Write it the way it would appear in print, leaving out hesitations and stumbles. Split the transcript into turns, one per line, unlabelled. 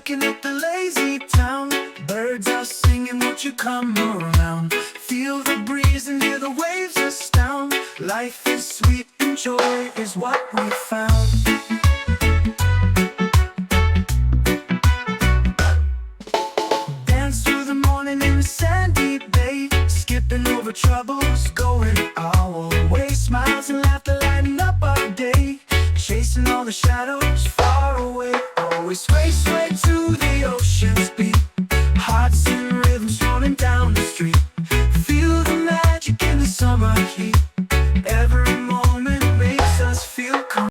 looking at the lazy town. Birds are singing, won't you come around? Feel the breeze and hear the waves astound. Life is sweet and joy is what we found. Dance through the morning in the sandy bay, skipping over troubles, going our way. Smiles and laughter lighting up our day, chasing all the shadows far away. Always sway, sway to the ocean's beat, hearts in rhythms rolling down the street. Feel the magic in the summer heat.